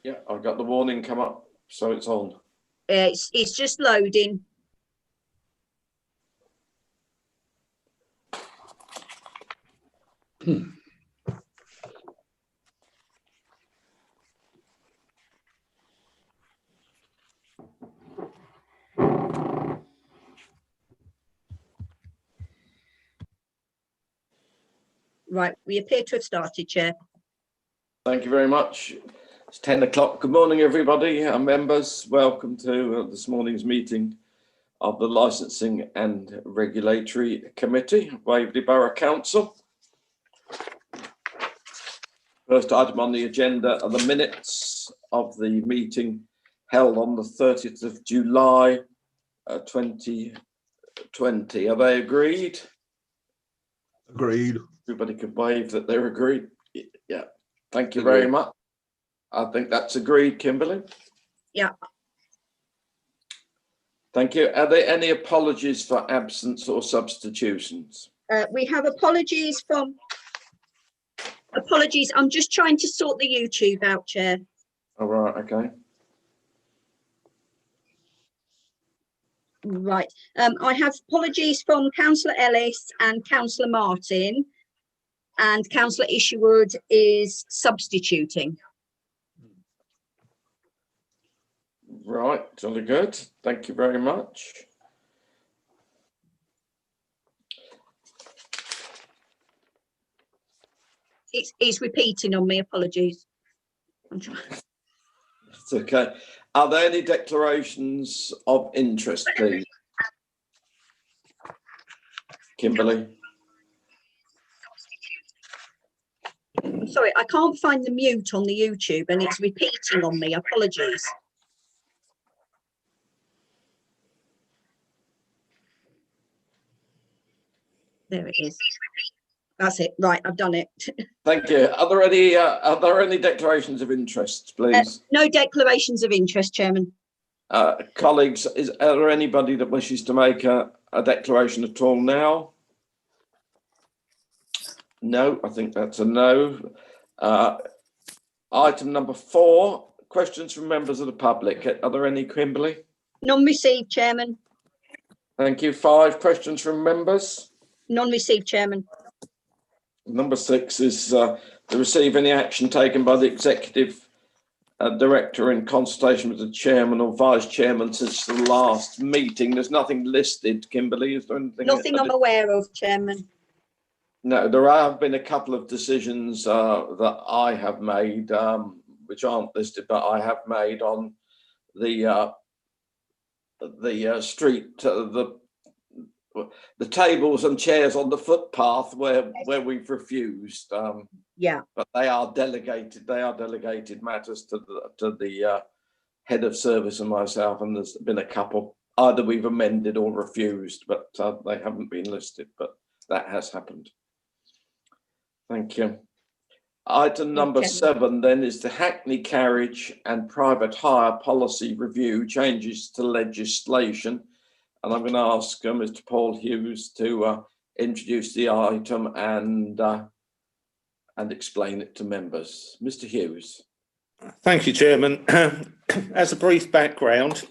Yeah, I've got the warning come up, so it's on. It's just loading. Right, we appear to have started, Chair. Thank you very much. It's 10 o'clock. Good morning, everybody. Our members, welcome to this morning's meeting of the Licensing and Regulatory Committee, Waverley Borough Council. First item on the agenda are the minutes of the meeting held on the 30th of July 2020. Are they agreed? Agreed. Everybody could wave that they're agreed. Yeah, thank you very much. I think that's agreed, Kimberly. Yeah. Thank you. Are there any apologies for absence or substitutions? We have apologies from... Apologies, I'm just trying to sort the YouTube out, Chair. All right, okay. Right. I have apologies from Councillor Ellis and Councillor Martin, and Councillor Isherwood is substituting. Right, jolly good. Thank you very much. It's repeating on me, apologies. I'm trying. It's okay. Are there any declarations of interest, please? Kimberly? I'm sorry, I can't find the mute on the YouTube and it's repeating on me, apologies. There it is. That's it. Right, I've done it. Thank you. Are there any declarations of interest, please? No declarations of interest, Chairman. Colleagues, are there anybody that wishes to make a declaration at all now? No, I think that's a no. Item number 4, questions from members of the public. Are there any, Kimberly? None received, Chairman. Thank you. 5, questions from members. None received, Chairman. Number 6 is to receive any action taken by the Executive Director in consultation with the Chairman or Vice Chairman since the last meeting. There's nothing listed, Kimberly. Is there anything? Nothing I'm aware of, Chairman. No, there have been a couple of decisions that I have made, which aren't listed, but I have made on the street, the tables and chairs on the footpath where we've refused. Yeah. But they are delegated matters to the head of service and myself, and there's been a couple either we've amended or refused, but they haven't been listed, but that has happened. Thank you. Item number 7 then is the Hackney Carriage and Private Hire Policy Review, changes to legislation. And I'm going to ask Mr. Paul Hughes to introduce the item and explain it to members. Mr. Hughes. Thank you, Chairman. As a brief background,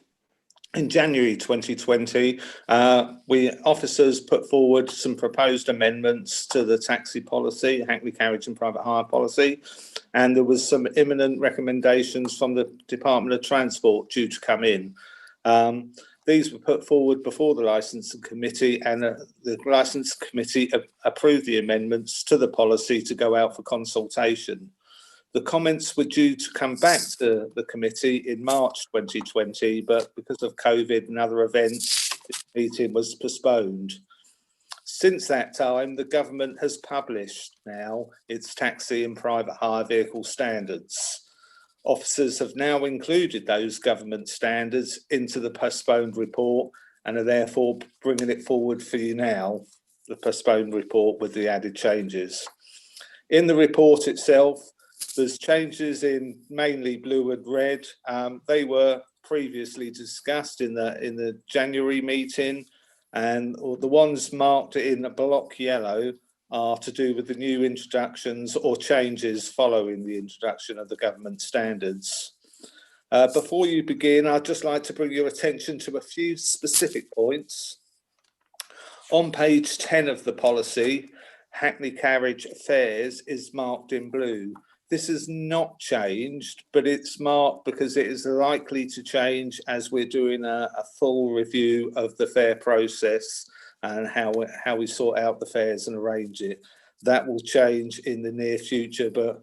in January 2020, we officers put forward some proposed amendments to the taxi policy, Hackney Carriage and Private Hire policy, and there was some imminent recommendations from the Department of Transport due to come in. These were put forward before the Licensing Committee, and the Licensing Committee approved the amendments to the policy to go out for consultation. The comments were due to come back to the committee in March 2020, but because of COVID and other events, this meeting was postponed. Since that time, the government has published now its taxi and private hire vehicle standards. Officers have now included those government standards into the postponed report and are therefore bringing it forward for you now, the postponed report with the added changes. In the report itself, there's changes in mainly blue and red. They were previously discussed in the January meeting, and the ones marked in a block yellow are to do with the new introductions or changes following the introduction of the government standards. Before you begin, I'd just like to bring your attention to a few specific points. On page 10 of the policy, Hackney Carriage fares is marked in blue. This has not changed, but it's marked because it is likely to change as we're doing a full review of the fare process and how we sort out the fares and arrange it. That will change in the near future, but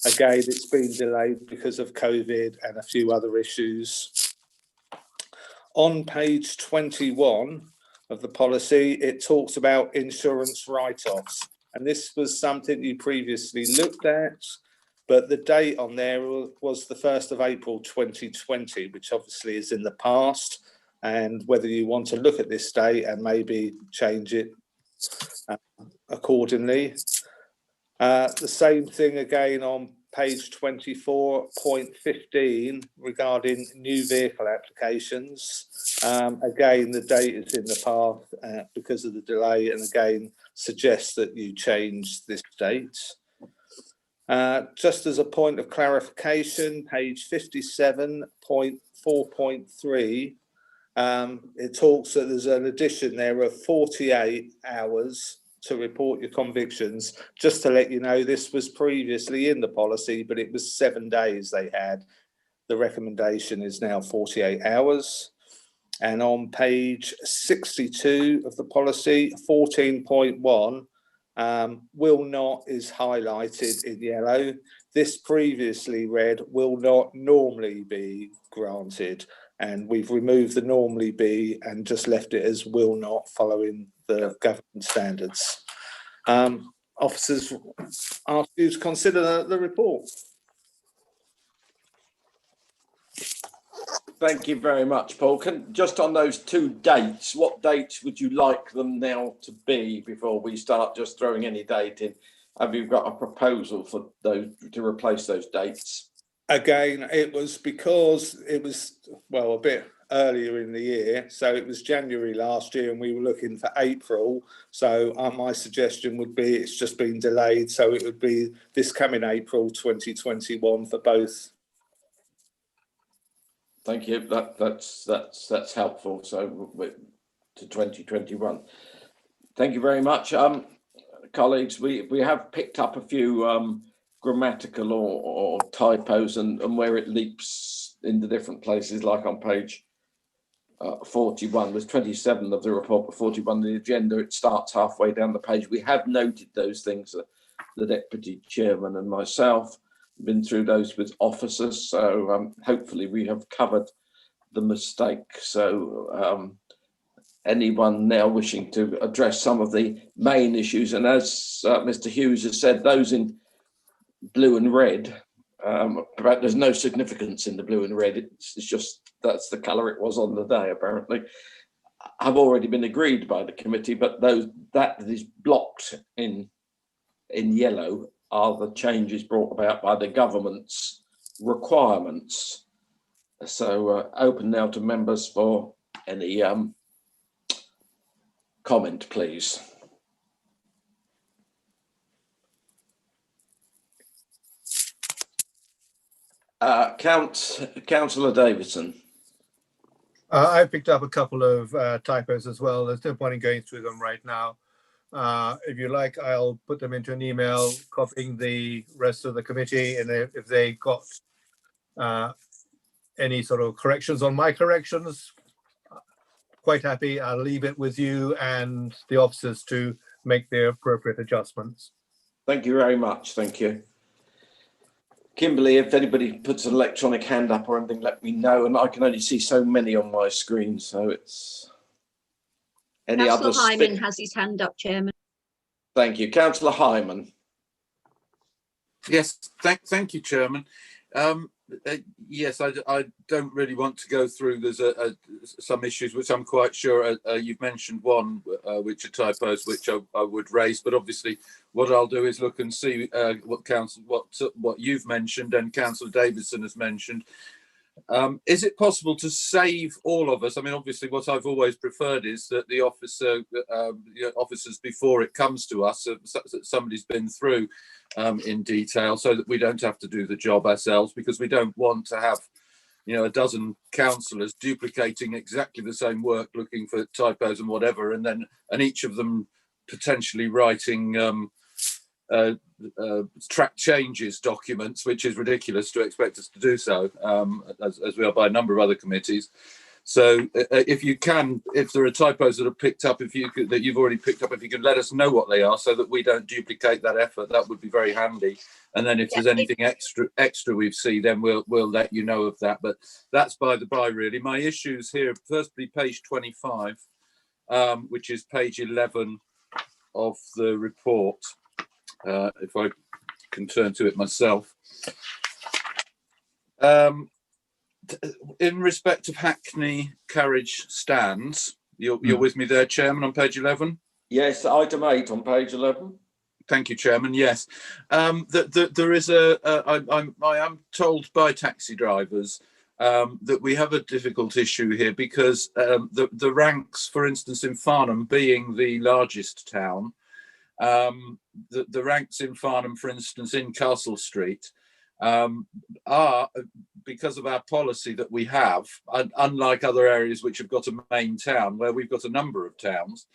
again, it's been delayed because of COVID and a few other issues. On page 21 of the policy, it talks about insurance write-offs. And this was something you previously looked at, but the date on there was the 1st of April 2020, which obviously is in the past. And whether you want to look at this date and maybe change it accordingly. The same thing again on page 24.15 regarding new vehicle applications. Again, the date is in the past because of the delay, and again suggests that you change this date. Just as a point of clarification, page 57.4.3, it talks that there's an addition there of 48 hours to report your convictions. Just to let you know, this was previously in the policy, but it was 7 days they had. The recommendation is now 48 hours. And on page 62 of the policy, 14.1, will not is highlighted in yellow. This previously read will not normally be granted, and we've removed the normally be and just left it as will not, following the government standards. Officers, ask you to consider the report. Thank you very much, Paul. Just on those two dates, what dates would you like them now to be before we start just throwing any date in? Have you got a proposal for those to replace those dates? Again, it was because it was, well, a bit earlier in the year. So it was January last year and we were looking for April. So my suggestion would be it's just been delayed. So it would be this coming April 2021 for both. Thank you. That's helpful. So to 2021. Thank you very much, colleagues. We have picked up a few grammatical or typos and where it leaps into different places, like on page 41. There's 27 of the report, but 41 the agenda. It starts halfway down the page. We have noted those things. The deputy chairman and myself been through those with officers, so hopefully we have covered the mistake. So anyone now wishing to address some of the main issues, and as Mr. Hughes has said, those in blue and red, but there's no significance in the blue and red. It's just that's the colour it was on the day, apparently, have already been agreed by the committee, but those that is blocked in yellow are the changes brought about by the government's requirements. So open now to members for any comment, please. Councillor Davidson. I picked up a couple of typos as well. There's no point in going through them right now. If you like, I'll put them into an email, copying the rest of the committee, and if they got any sort of corrections on my corrections, quite happy. I'll leave it with you and the officers to make the appropriate adjustments. Thank you very much. Thank you. Kimberly, if anybody puts an electronic hand up or anything, let me know. And I can only see so many on my screen, so it's... Any Councillor other Hyman has his hand up, Chairman. Thank you. Councillor Hyman. Yes, thank you, Chairman. Yes, I don't really want to go through. There's some issues which I'm quite sure you've mentioned one, which are typos, which I would raise. But obviously, what I'll do is look and see what you've mentioned and Councillor Davidson has mentioned. Is it possible to save all of us? I mean, obviously, what I've always preferred is that the officers before it comes to us, that somebody's been through in detail, so that we don't have to do the job ourselves, because we don't want to have a dozen councillors duplicating exactly the same work, looking for typos and whatever, and each of them potentially writing track changes documents, which is ridiculous to expect us to do so, as we are by a number of other committees. So if there are typos that are picked up, that you've already picked up, if you could let us know what they are, so that we don't duplicate that effort, that would be very handy. And then if there's anything extra we see, then we'll let you know of that. But that's by the by, really. My issues here, firstly, page 25, which is page 11 of the report. If I can turn to it myself. In respect of Hackney carriage stands, you're with me there, Chairman, on page 11? Yes, item 8 on page 11. Thank you, Chairman. Yes, there is I am told by taxi drivers that we have a difficult issue here, because the ranks, for instance, in Farnham being the largest town, the ranks in Farnham, for instance, in Castle Street, are, because of our policy that we have, unlike other areas which have got a main town, where we've got a number of towns,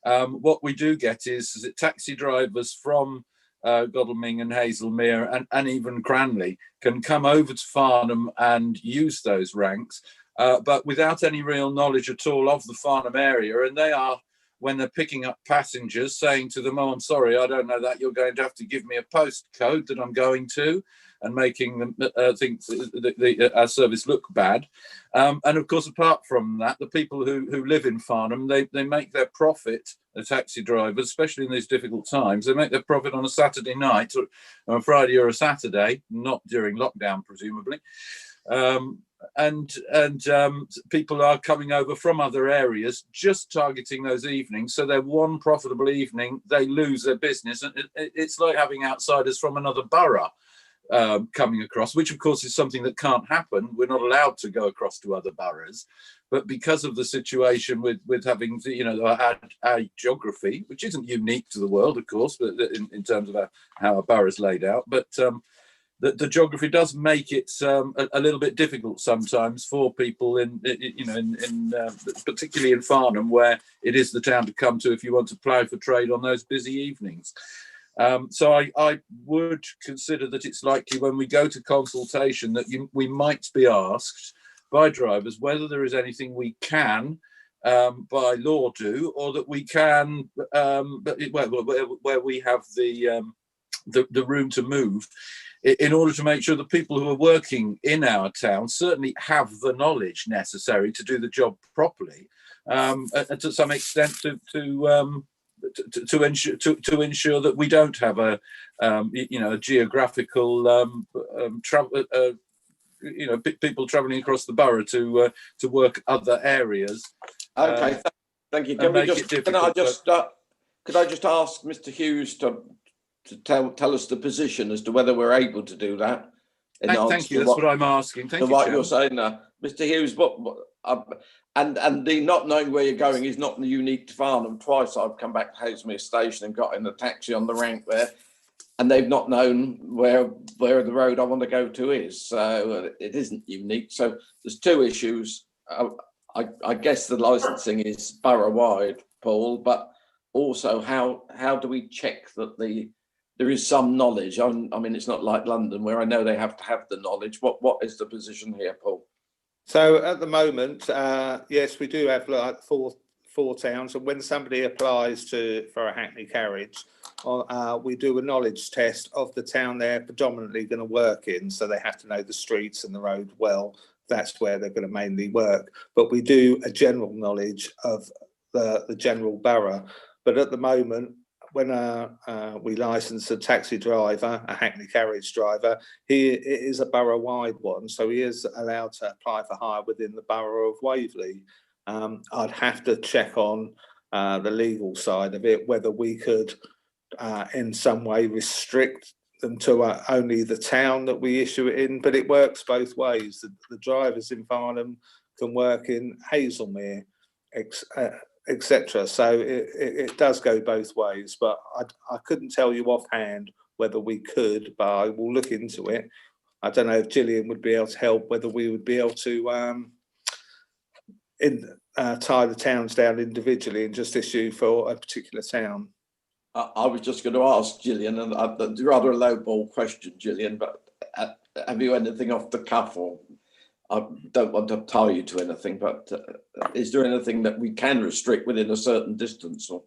what we do get is that taxi drivers from Godalming and Hazelmere and even Cranley can come over to Farnham and use those ranks, but without any real knowledge at all of the Farnham area. And they are, when they're picking up passengers, saying to them, "Oh, I'm sorry, I don't know that. You're going to have to give me a postcode that I'm going to," and making them think our service look bad. And of course, apart from that, the people who live in Farnham, they make their profit, the taxi drivers, especially in these difficult times, they make their profit on a Saturday night or a Friday or a Saturday, not during lockdown, presumably. And people are coming over from other areas, just targeting those evenings. So they're one profitable evening, they lose their business. And it's like having outsiders from another borough coming across, which of course is something that can't happen. We're not allowed to go across to other boroughs, but because of the situation with having our geography, which isn't unique to the world, of course, but in terms of how our borough is laid out, but the geography does make it a little bit difficult sometimes for people in particularly in Farnham, where it is the town to come to if you want to plough for trade on those busy evenings. So I would consider that it's likely, when we go to consultation, that we might be asked by drivers whether there is anything we can by law do, or that we can where we have the room to move, in order to make sure that people who are working in our town certainly have the knowledge necessary to do the job properly, and to some extent to ensure that we don't have a geographical travel, people travelling across the borough to work other areas. Okay, thank you. Could I just ask Mr. Hughes to tell us the position as to whether we're able to do that? Thank you. That's what I'm asking. Thank you, what you're saying now, Mr. Hughes. And the not knowing where you're going is not unique to Farnham. Twice I've come back to Hazelmere Station and got in a taxi on the rank there, and they've not known where the road I want to go to is. So it isn't unique. So there's two issues. I guess the licensing is borough-wide, Paul, but also how do we check that there is some knowledge? I mean, it's not like London, where I know they have to have the knowledge. What is the position here, Paul? So at the moment, yes, we do have like four towns, and when somebody applies for a Hackney carriage, we do a knowledge test of the town they're predominantly going to work in. So they have to know the streets and the road well. That's where they're going to mainly work. But we do a general knowledge of the general borough. But at the moment, when we license a taxi driver, a Hackney carriage driver, it is a borough-wide one, so he is allowed to apply for hire within the borough of Waverley. I'd have to check on the legal side of it, whether we could in some way restrict them to only the town that we issue it in, but it works both ways. The drivers in Farnham can work in Hazelmere, etc. So it does go both ways, but I couldn't tell you offhand whether we could, but I will look into it. I don't know if Gillian would be able to help, whether we would be able to tie the towns down individually and just issue for a particular town. I was just going to ask Gillian, and it's rather a low ball question, Gillian, but have you anything off the cuff, or I don't want to tie you to anything, but is there anything that we can restrict within a certain distance? Or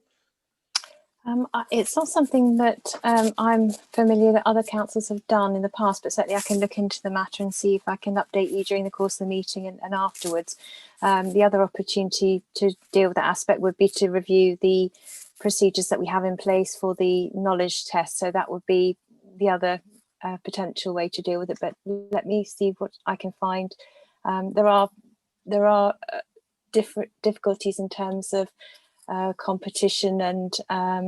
it's not something that I'm familiar that other councils have done in the past, but certainly I can look into the matter and see if I can update you during the course of the meeting and afterwards. The other opportunity to deal with that aspect would be to review the procedures that we have in place for the knowledge test. So that would be the other potential way to deal with it. But let me see what I can find. There are different difficulties in terms of competition, and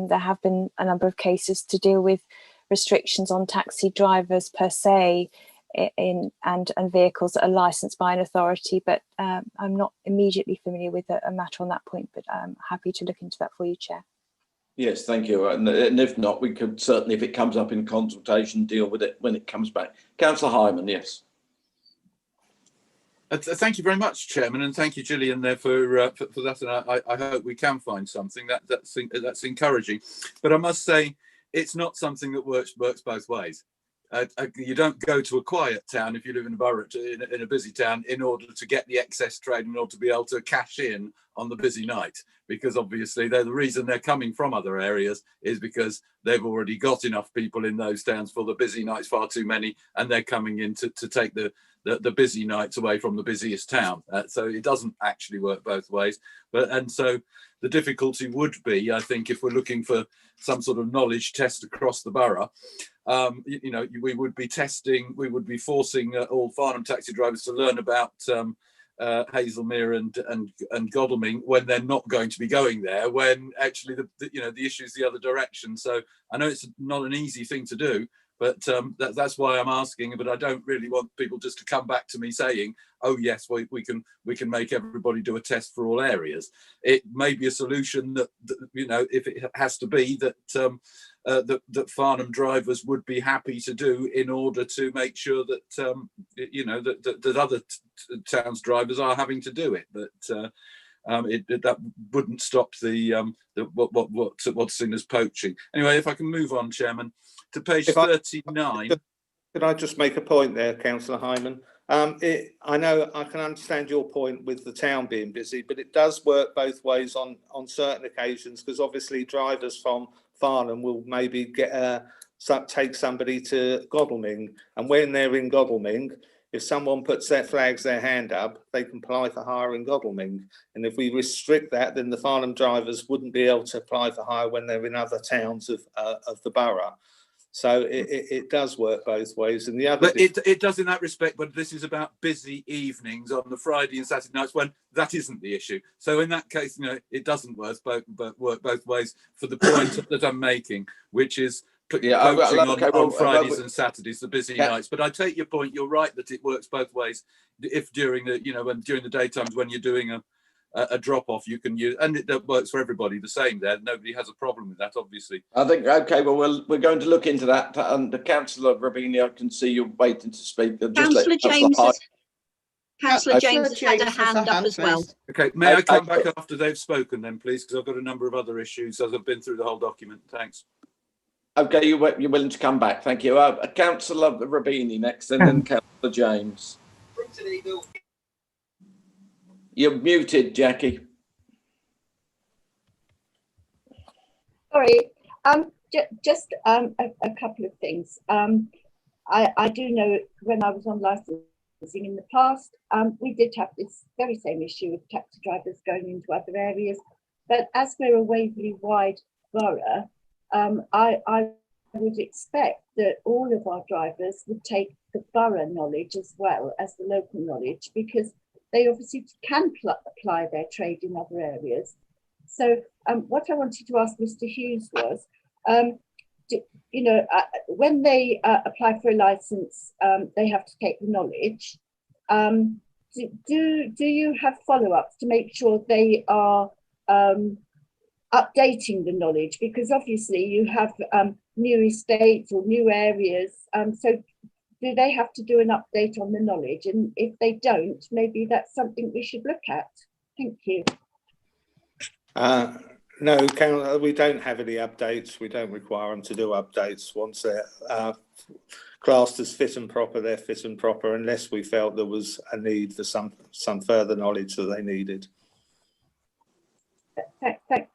there have been a number of cases to deal with restrictions on taxi drivers per se and vehicles that are licensed by an authority, but I'm not immediately familiar with a matter on that point, but I'm happy to look into that for you, Chair. yes, thank you. And if not, we could certainly, if it comes up in consultation, deal with it when it comes back. Councillor Hyman, yes. Thank you very much, Chairman, and thank you, Gillian, there for that. And I hope we can find something that's encouraging. But I must say, it's not something that works both ways. You don't go to a quiet town if you live in a borough, in a busy town, in order to get the excess trade, in order to be able to cash in on the busy night, because obviously the reason they're coming from other areas is because they've already got enough people in those towns for the busy nights, far too many, and they're coming in to take the busy nights away from the busiest town. So it doesn't actually work both ways. And so the difficulty would be, I think, if we're looking for some sort of knowledge test across the borough, we would be forcing all Farnham taxi drivers to learn about Hazelmere and Godalming when they're not going to be going there, when actually the issue is the other direction. So I know it's not an easy thing to do, but that's why I'm asking. But I don't really want people just to come back to me saying, "Oh yes, we can make everybody do a test for all areas." It may be a solution that if it has to be that that Farnham drivers would be happy to do in order to make sure that that other towns drivers are having to do it. But that wouldn't stop what's seen as poaching. Anyway, if I can move on, Chairman, to page 39. Could I just make a point there, Councillor Hyman? I know I can understand your point with the town being busy, but it does work both ways on certain occasions, because obviously drivers from Farnham will maybe take somebody to Godalming, and when they're in Godalming, if someone puts their hand up, they can apply for hire in Godalming. And if we restrict that, then the Farnham drivers wouldn't be able to apply for hire when they're in other towns of the borough. So it does work both ways. And the other, but it does in that respect. But this is about busy evenings on the Friday and Saturday nights when that isn't the issue. So in that case, it doesn't work both ways for the point that I'm making, which is poaching on Fridays and Saturdays, the busy nights. But I take your point. You're right that it works both ways. If during the during the daytimes when you're doing a drop off, you can use, and it works for everybody the same there. Nobody has a problem with that, obviously. I think, okay, well, we're going to look into that. And the Councillor Rabini, I can see you waiting to speak. Councillor James has had a hand up as well. Okay, may I come back after they've spoken then, please? Because I've got a number of other issues as I've been through the whole document. Thanks. Okay, you're willing to come back. Thank you. Councillor Rabini next, and then Councillor James. You're muted, Jackie. Sorry, just a couple of things. I do know when I was on licensing in the past, we did have this very same issue with taxi drivers going into other areas. But as we're a Waverley-wide borough, I would expect that all of our drivers would take the borough knowledge as well as the local knowledge, because they obviously can apply their trade in other areas. So what I wanted to ask Mr. Hughes was, when they apply for a licence, they have to take the knowledge. Do you have follow-ups to make sure they are updating the knowledge? Because obviously you have new estates or new areas. So do they have to do an update on the knowledge? And if they don't, maybe that's something we should look at. Thank you. No, we don't have any updates. We don't require them to do updates. Once they're classed as fit and proper, they're fit and proper, unless we felt there was a need for some further knowledge that they needed.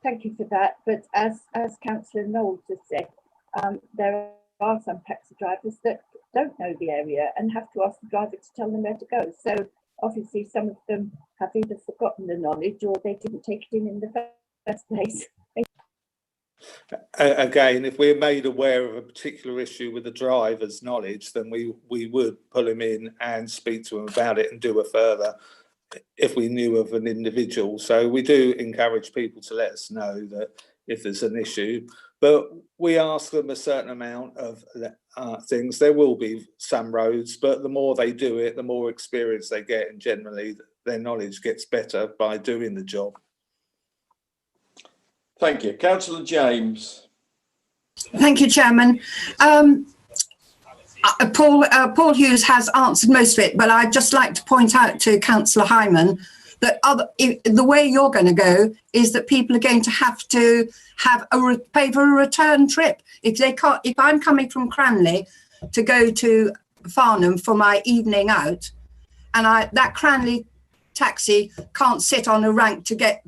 Thank you for that. But as Councillor Knowles has said, there are some taxi drivers that don't know the area and have to ask the driver to tell them where to go. So obviously some of them have either forgotten the knowledge or they didn't take it in the first place. Again, if we're made aware of a particular issue with the driver's knowledge, then we would pull him in and speak to him about it and do a further if we knew of an individual. So we do encourage people to let us know that if there's an issue, but we ask them a certain amount of things. There will be some roads, but the more they do it, the more experience they get, and generally their knowledge gets better by doing the job. Thank you. Councillor James. Thank you, Chairman. Paul Hughes has answered most of it, but I'd just like to point out to Councillor Hyman that the way you're going to go is that people are going to have pay for a return trip. If I'm coming from Cranley to go to Farnham for my evening out, and that Cranley taxi can't sit on a rank to get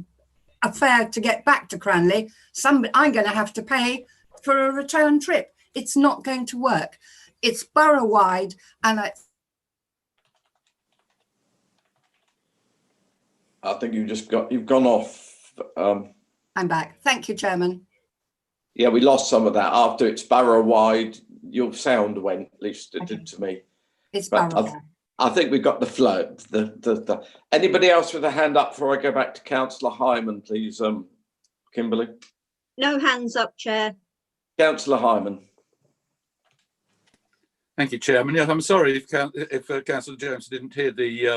a fare to get back to Cranley, I'm going to have to pay for a return trip. It's not going to work. It's borough wide, and I think you've gone off. I'm back. Thank you, Chairman. Yeah, we lost some of that after it's borough wide. Your sound went, at least it did to me. It's borough wide. I think we've got the flow. Anybody else with a hand up before I go back to Councillor Hyman, please, Kimberly? No hands up, Chair. Councillor Hyman. Thank you, Chairman. Yes, I'm sorry if Councillor Jones didn't hear the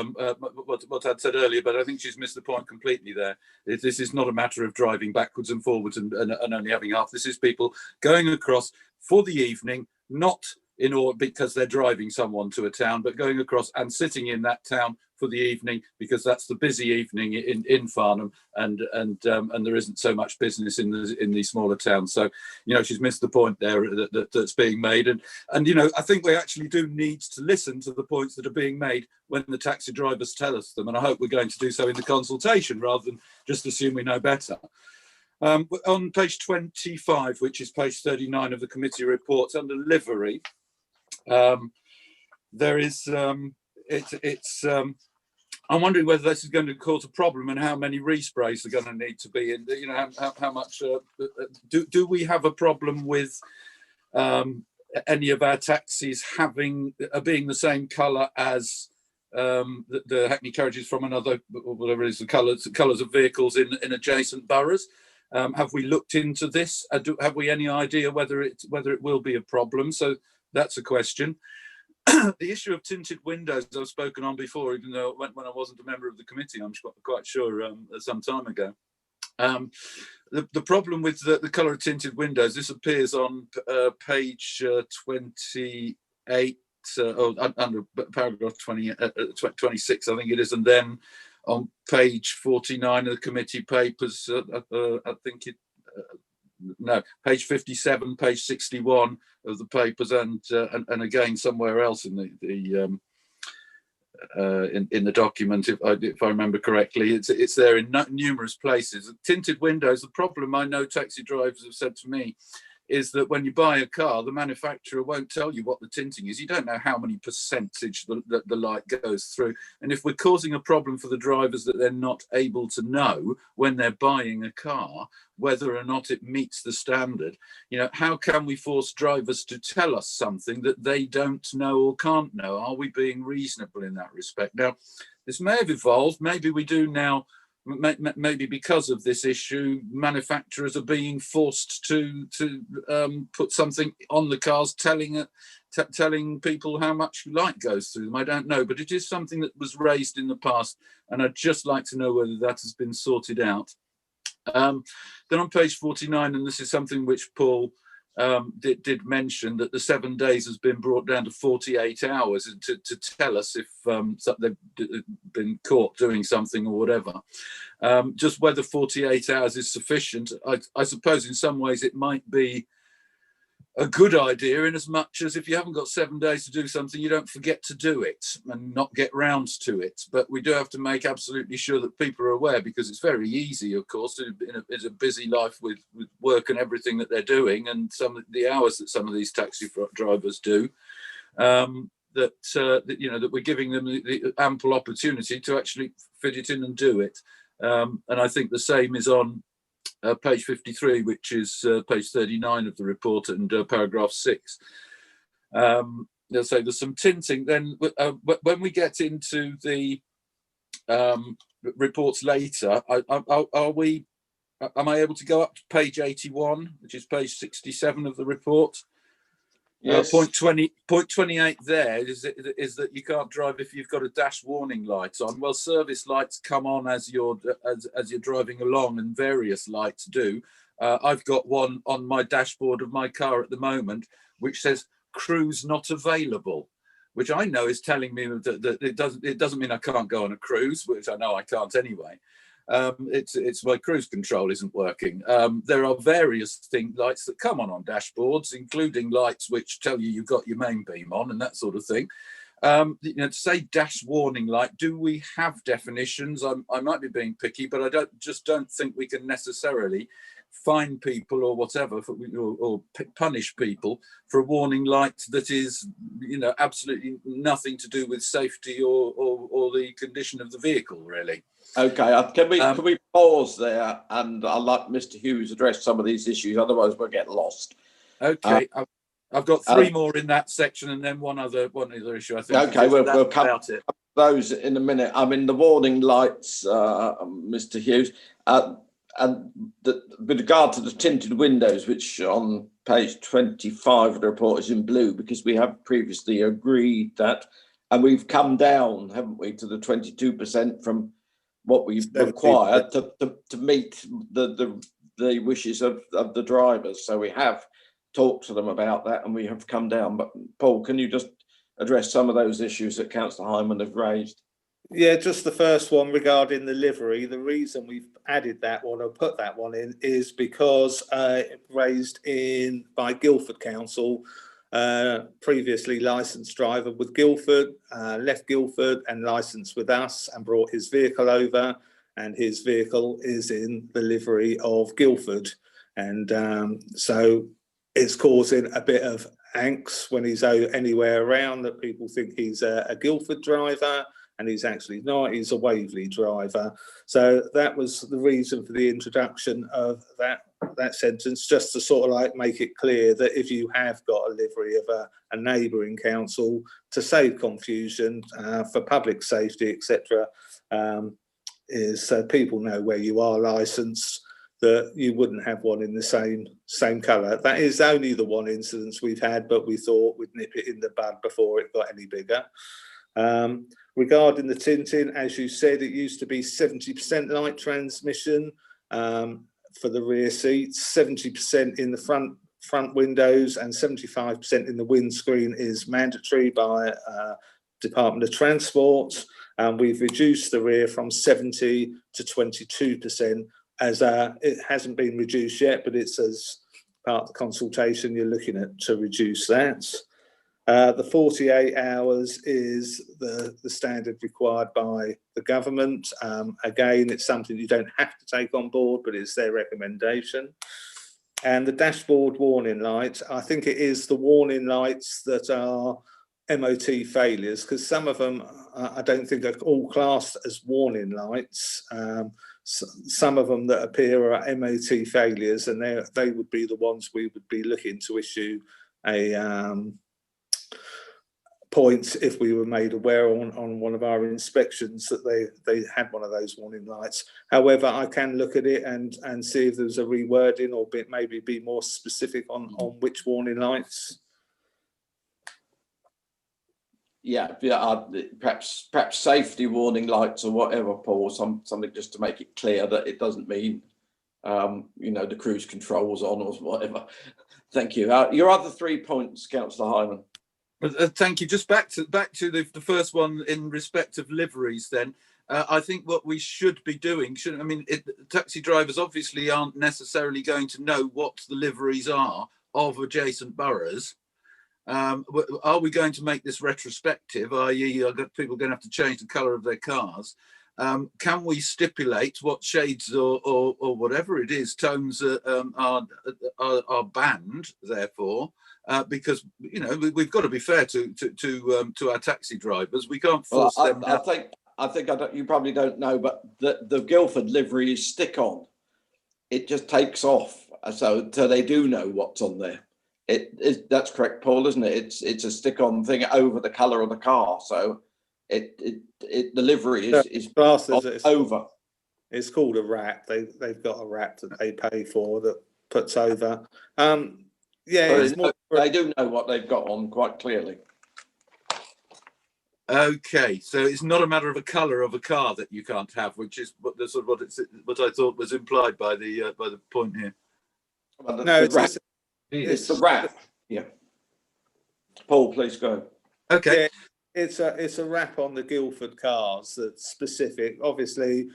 what I'd said earlier, but I think she's missed the point completely there. This is not a matter of driving backwards and forwards and only having half. This is people going across for the evening, not in order because they're driving someone to a town, but going across and sitting in that town for the evening because that's the busy evening in Farnham, and there isn't so much business in the smaller towns. So, you know, she's missed the point there that's being made, and you know, I think we actually do need to listen to the points that are being made when the taxi drivers tell us them, and I hope we're going to do so in the consultation rather than just assume we know better. On page 25, which is page 39 of the committee reports, under livery, there is I'm wondering whether this is going to cause a problem and how many resprays are going to need to be, and you know, how much do we have a problem with any of our taxis being the same colour as the Hackney Carriages from another, whatever it is, the colours of vehicles in adjacent boroughs? Have we looked into this? Have we any idea whether it will be a problem? So that's a question. The issue of tinted windows I've spoken on before, even though when I wasn't a member of the committee, I'm quite sure some time ago. The problem with the colour of tinted windows, this appears on page 28, under paragraph 26, I think it is, and then on page 49 of the committee papers, I think it, no, page 57, page 61 of the papers, and again somewhere else in the document, if I remember correctly, it's there in numerous places. Tinted windows. The problem I know taxi drivers have said to me is that when you buy a car, the manufacturer won't tell you what the tinting is. You don't know how many percentage the light goes through. And if we're causing a problem for the drivers that they're not able to know when they're buying a car, whether or not it meets the standard, you know, how can we force drivers to tell us something that they don't know or can't know? Are we being reasonable in that respect? Now, this may have evolved. Maybe we do now. Maybe because of this issue, manufacturers are being forced to put something on the cars telling people how much light goes through them. I don't know, but it is something that was raised in the past, and I'd just like to know whether that has been sorted out. Then on page 49, and this is something which Paul did mention that the 7 days has been brought down to 48 hours to tell us if they've been caught doing something or whatever. Just whether 48 hours is sufficient, I suppose in some ways it might be a good idea, in as much as if you haven't got 7 days to do something, you don't forget to do it and not get round to it. But we do have to make absolutely sure that people are aware, because it's very easy, of course, it's a busy life with work and everything that they're doing, and some of the hours that some of these taxi drivers do, that we're giving them the ample opportunity to actually fit it in and do it. And I think the same is on page 53, which is page 39 of the report, and paragraph 6. They'll say there's some tinting. Then when we get into the reports later, am I able to go up to page 81, which is page 67 of the report? Yes. Point 28 there is that you can't drive if you've got a dash warning light on. Well, service lights come on as you're driving along, and various lights do. I've got one on my dashboard of my car at the moment, which says cruise not available, which I know is telling me that it doesn't mean I can't go on a cruise, which I know I can't anyway. It's my cruise control isn't working. There are various lights that come on dashboards, including lights which tell you you've got your main beam on and that sort of thing. To say dash warning light, do we have definitions? I might be being picky, but I don't think we can necessarily fine people or whatever or punish people for a warning light that is, absolutely nothing to do with safety or the condition of the vehicle, really. Okay, can we pause there, and I'd like Mr. Hughes address some of these issues, otherwise we'll get lost. Okay, I've got 3 more in that section, and then one other issue, I think. Okay, we'll come about it. Those in a minute. I mean, the warning lights, Mr. Hughes, and with regard to the tinted windows, which on page 25 of the report is in blue, because we have previously agreed that, and we've come down, haven't we, to the 22% from what we've required to meet the wishes of the drivers. So we have talked to them about that, and we have come down. But Paul, can you just address some of those issues that Councillor Hyman have raised? Yeah, just the first one regarding the livery. The reason we've added that one or put that one in is because raised in by Guildford Council, previously licensed driver with Guildford, left Guildford and licensed with us and brought his vehicle over, and his vehicle is in the livery of Guildford, and so it's causing a bit of angst when he's anywhere around, that people think he's a Guildford driver, and he's actually not. He's a Waverley driver. So that was the reason for the introduction of that sentence, just to sort of like make it clear that if you have got a livery of a neighbouring council, to save confusion for public safety, etc., is so people know where you are licensed, that you wouldn't have one in the same colour. That is only the one incidence we've had, but we thought we'd nip it in the bud before it got any bigger. Regarding the tinting, as you said, it used to be 70% light transmission for the rear seats, 70% in the front windows, and 75% in the windscreen is mandatory by Department of Transport. And we've reduced the rear from 70 to 22%, as it hasn't been reduced yet, but it's as part of the consultation you're looking at to reduce that. The 48 hours is the standard required by the government. Again, it's something you don't have to take on board, but it's their recommendation. And the dashboard warning lights, I think it is the warning lights that are MOT failures, because some of them I don't think are all classed as warning lights. Some of them that appear are MOT failures, and they would be the ones we would be looking to issue a points if we were made aware on one of our inspections that they had one of those warning lights. However, I can look at it and see if there's a rewording, or maybe be more specific on which warning lights. Yeah, perhaps safety warning lights or whatever, Paul, something just to make it clear that it doesn't mean you know, the cruise controls on or whatever. Thank you. Your other 3 points, Councillor Hyman. Thank you. Just back to the first one in respect of liveries. Then I think what we should be doing, taxi drivers obviously aren't necessarily going to know what the liveries are of adjacent boroughs. Are we going to make this retrospective, i.e., people going to have to change the colour of their cars? Can we stipulate what shades or whatever it is, tones are banned? Therefore, because you know we've got to be fair to our taxi drivers. We can't force them. I think you probably don't know, but the Guildford livery is stick on. It just takes off, so they do know what's on there. That's correct, Paul, isn't it? It's a stick on thing over the colour of the car, so the livery is over. It's called a wrap. They've got a wrap that they pay for that puts over. Yeah, they do know what they've got on quite clearly. Okay, so it's not a matter of a colour of a car that you can't have, which is what I thought was implied by the point here. Well, it's the wrap. Yeah. Paul, please go. Okay. Yeah, it's a wrap on the Guildford cars that's specific. Obviously,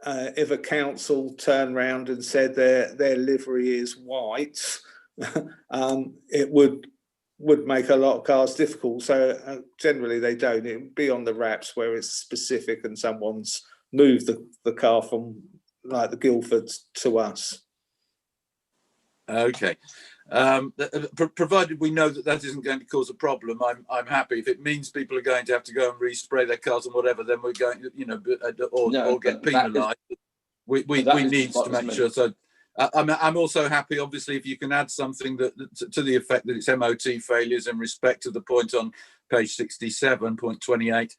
if a council turned round and said their livery is white, it would make a lot of cars difficult. So generally they don't. It would be on the wraps where it's specific and someone's moved the car from like the Guildfords to us. Okay. Provided we know that isn't going to cause a problem, I'm happy. If it means people are going to have to go and respray their cars and whatever, then we're going, or get penalised. We need to make sure. So I'm also happy, obviously, if you can add something that to the effect that it's MOT failures in respect to the point on page 67.28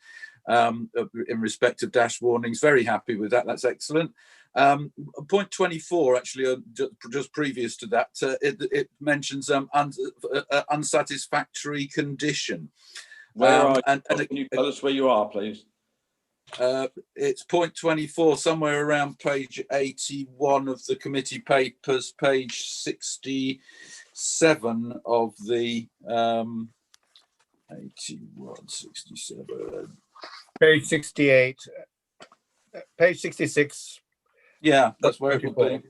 in respect of dash warnings. Very happy with that. That's excellent. Point 24, actually, just previous to that, it mentions unsatisfactory condition. Can you tell us where you are, please? It's point 24, somewhere around page 81 of the committee papers, page 67 of the 81, 67. Page 68, page 66. Yeah, that's where it will be.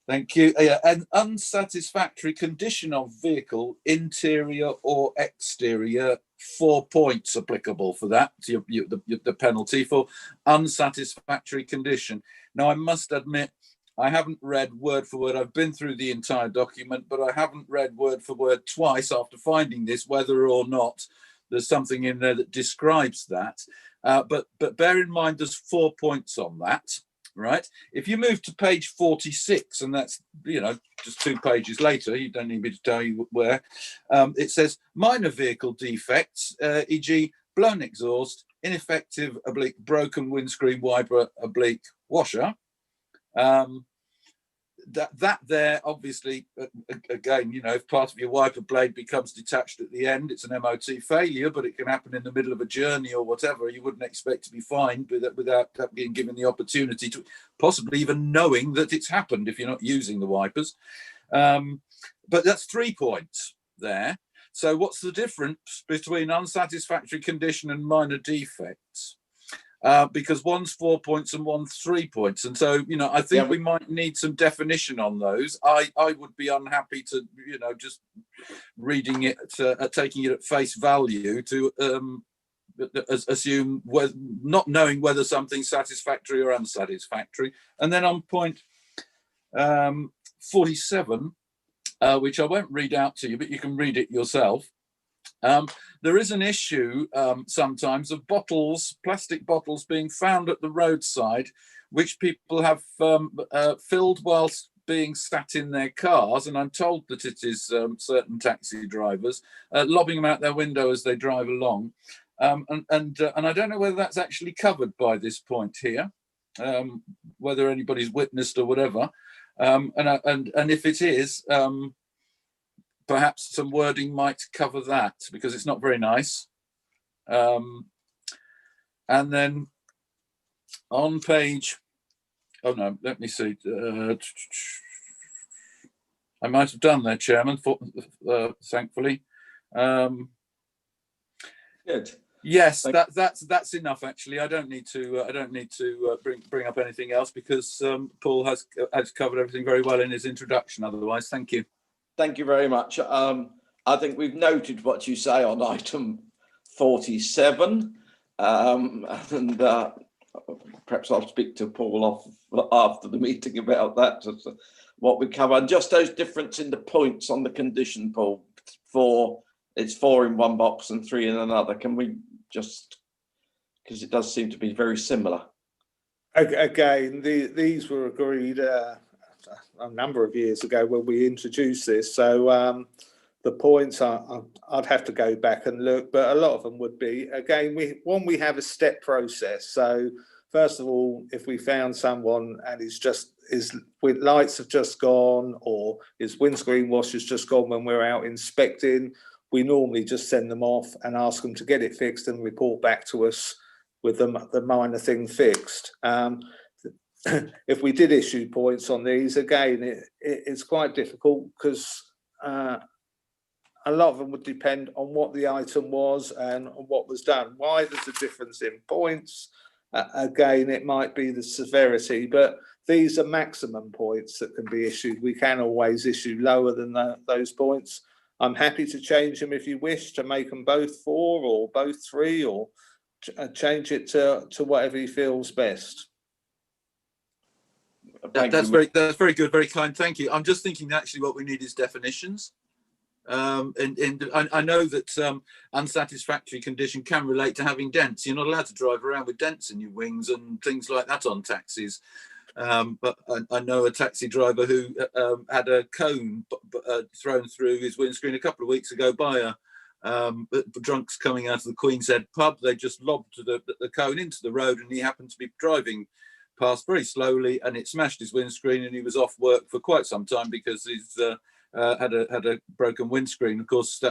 Thank you. Yeah, an unsatisfactory condition of vehicle, interior or exterior, 4 points applicable for that. So the penalty for unsatisfactory condition. Now, I must admit, I haven't read word for word. I've been through the entire document, but I haven't read word for word twice after finding this, whether or not there's something in there that describes that. But bear in mind, there's 4 points on that. Right. If you move to page 46, and that's, just 2 pages later, you don't need me to tell you where, it says minor vehicle defects, e.g. blown exhaust, ineffective / broken windscreen wiper / washer. That there, obviously, again, if part of your wiper blade becomes detached at the end, it's an MOT failure, but it can happen in the middle of a journey or whatever. You wouldn't expect to be fined without being given the opportunity to possibly even knowing that it's happened if you're not using the wipers. But that's 3 points there. So what's the difference between unsatisfactory condition and minor defects? Because one's 4 points and one's 3 points, and so I think we might need some definition on those. I would be unhappy to just reading it, taking it at face value to assume not knowing whether something's satisfactory or unsatisfactory. And then on point 47, which I won't read out to you, but you can read it yourself. There is an issue sometimes of plastic bottles being found at the roadside, which people have filled whilst being sat in their cars, and I'm told that it is certain taxi drivers lobbing them out their window as they drive along, and I don't know whether that's actually covered by this point here, whether anybody's witnessed or whatever, and if it is. Perhaps some wording might cover that, because it's not very nice. And then on page Oh no, let me see. I might have done there, Chairman. Thankfully. Good. Yes, Thank- that's enough. Actually, I don't need to bring up anything else because Paul has covered everything very well in his introduction. Otherwise, thank you. Thank you very much. I think we've noted what you say on item 47, and perhaps I'll speak to Paul off after the meeting about that, what we cover. And just those difference in the points on the condition, Paul, it's 4 in one box and 3 in another. Can we just, because it does seem to be very similar. Again, these were agreed a number of years ago when we introduced this. So the points I'd have to go back and look, but a lot of them would be, again, we have a step process. So first of all, if we found someone and his lights have just gone or his windscreen wash has just gone when we're out inspecting, we normally just send them off and ask them to get it fixed and report back to us with the minor thing fixed. If we did issue points on these, again, it's quite difficult because a lot of them would depend on what the item was and what was done. Why there's a difference in points? Again, it might be the severity, but these are maximum points that can be issued. We can always issue lower than those points. I'm happy to change them if you wish, to make them both 4 or both 3, or change it to whatever he feels best. That's very good, very kind. Thank you. I'm just thinking actually what we need is definitions. And I know that unsatisfactory condition can relate to having dents. You're not allowed to drive around with dents in your wings and things like that on taxis. But I know a taxi driver who had a cone thrown through his windscreen a couple of weeks ago by drunks coming out of the Queen's Head pub. They just lobbed the cone into the road, and he happened to be driving past very slowly, and it smashed his windscreen, and he was off work for quite some time because he's had a broken windscreen. Of course,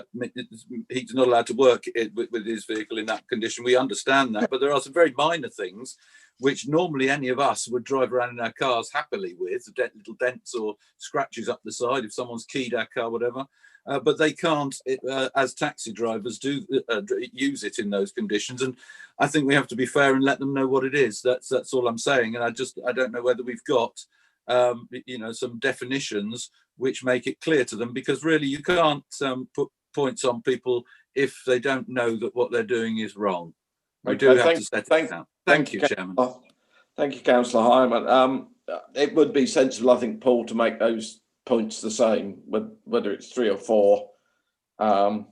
he's not allowed to work with his vehicle in that condition. We understand that, but there are some very minor things which normally any of us would drive around in our cars happily with, little dents or scratches up the side if someone's keyed our car, whatever. But they can't, as taxi drivers, use it in those conditions. And I think we have to be fair and let them know what it is. That's all I'm saying. And I don't know whether we've got some definitions which make it clear to them, because really you can't put points on people if they don't know that what they're doing is wrong. We do have to set it out. Thank you, Chairman. Thank you, Councillor Hyman. It would be sensible, I think, Paul, to make those points the same, whether it's 3 or 4. Then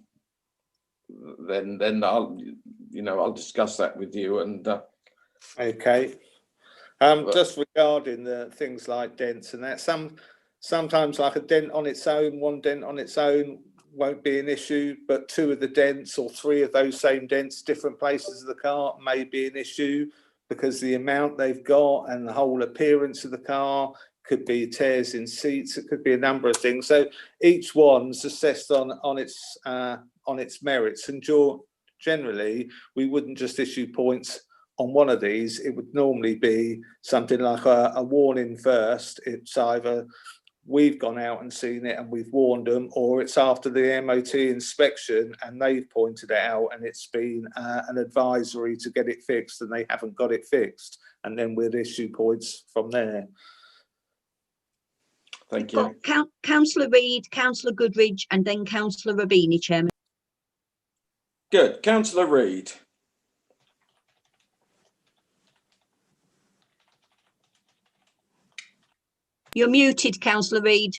I'll discuss that with you. And okay. Just regarding the things like dents and that, sometimes like a dent on its own, one dent on its own won't be an issue, but 2 of the dents or 3 of those same dents, different places of the car, may be an issue, because the amount they've got and the whole appearance of the car could be tears in seats. It could be a number of things. So each one's assessed on its merits, and generally we wouldn't just issue points on one of these. It would normally be something like a warning first. It's either we've gone out and seen it and we've warned them, or it's after the MOT inspection and they've pointed it out and it's been an advisory to get it fixed and they haven't got it fixed, and then we'd issue points from there. thank you. Councillor Reed, Councillor Goodrich, and then Councillor Robini, Chairman. Good. Councillor Reed. You're muted, Councillor Reed.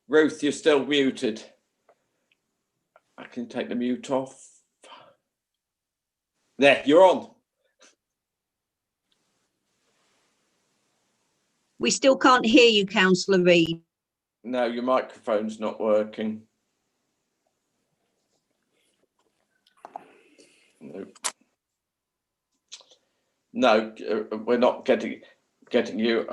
Ruth, you're still muted. I can take the mute off. There, you're on. We still can't hear you, Councillor Reed. No, your microphone's not working. No, we're not getting you.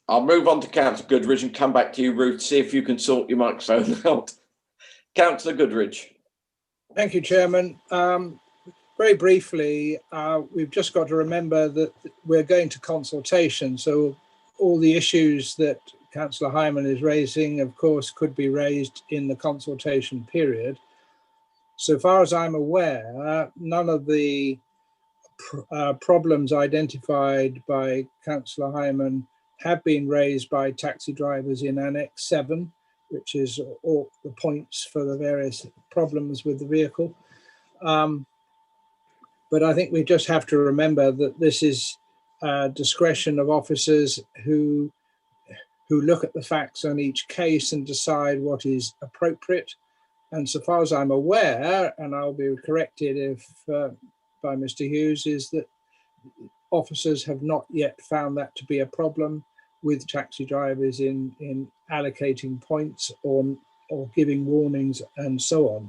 I'll move on to Councillor Goodrich and come back to you, Ruth, see if you can sort your microphone out. Councillor Goodrich. Thank you, Chairman. Very briefly, we've just got to remember that we're going to consultation, so all the issues that Councillor Hyman is raising, of course, could be raised in the consultation period. So far as I'm aware, none of the problems identified by Councillor Hyman have been raised by taxi drivers in Annex 7, which is all the points for the various problems with the vehicle. But I think we just have to remember that this is discretion of officers who look at the facts on each case and decide what is appropriate. And so far as I'm aware, and I'll be corrected if by Mr. Hughes, is that officers have not yet found that to be a problem with taxi drivers in allocating points or giving warnings and so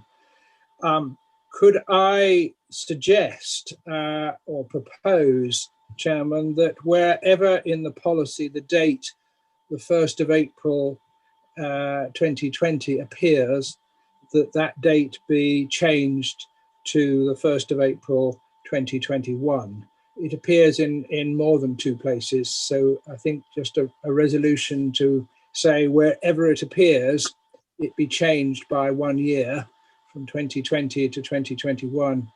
on. Could I suggest or propose, Chairman, that wherever in the policy the date, the 1st of April 2020 appears, that date be changed to the 1st of April 2021. It appears in more than 2 places, so I think just a resolution to say wherever it appears, it be changed by 1 year from 2020 to 2021